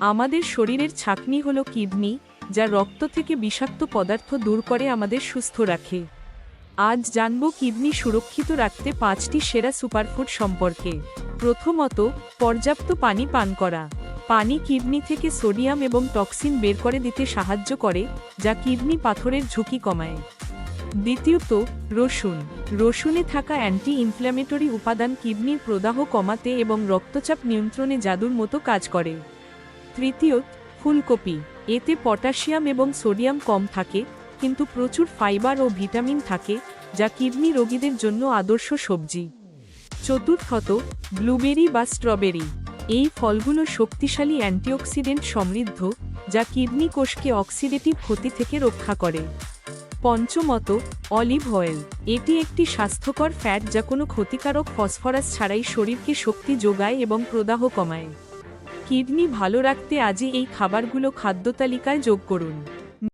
আমাদের শরীরের ছাঁকনি হলো কিডনি, যা রক্ত থেকে বিষাক্ত পদার্থ দূর করে আমাদের সুস্থ রাখে। আজ জানব কিডনি সুরক্ষিত রাখতে 5টি সেরা সুপারফুড সম্পর্কে। প্রথমত, পর্যাপ্ত পানি পান করা। পানি কিডনি থেকে সোডিয়াম এবং টক্সিন বের করে দিতে সাহায্য করে, যা কিডনি পাথরের ঝুঁকি কমায়। দ্বিতীয়ত, রসুন। রসুনে থাকা অ্যান্টি ইনফ্ল্যামেটরি উপাদান কিডনির প্রদাহ কমাতে এবং রক্তচাপ নিয়ন্ত্রণে জাদুর মতো কাজ করে। তৃতীয়ত, ফুলকপি। এতে পটাশিয়াম এবং সোডিয়াম কম থাকে, কিন্তু প্রচুর ফাইবার ও ভিটামিন থাকে, যা কিডনি রোগীদের জন্য আদর্শ সবজি। চতুর্থত, ব্লুবেরি বা স্ট্রবেরি। এই ফলগুলো শক্তিশালী অ্যান্টিঅক্সিডেন্ট সমৃদ্ধ, যা কিডনি কোষকে অক্সিডেটিভ ক্ষতি থেকে রক্ষা করে। পঞ্চমত, অলিভ অয়েল। এটি একটি স্বাস্থ্যকর ফ্যাট যা কোনো ক্ষতিকারক ফসফরাস ছাড়াই শরীরকে শক্তি যোগায় এবং প্রদাহ কমায়। কিডনি ভালো রাখতে আজই এই খাবারগুলো খাদ্যতালিকায় যোগ করুন।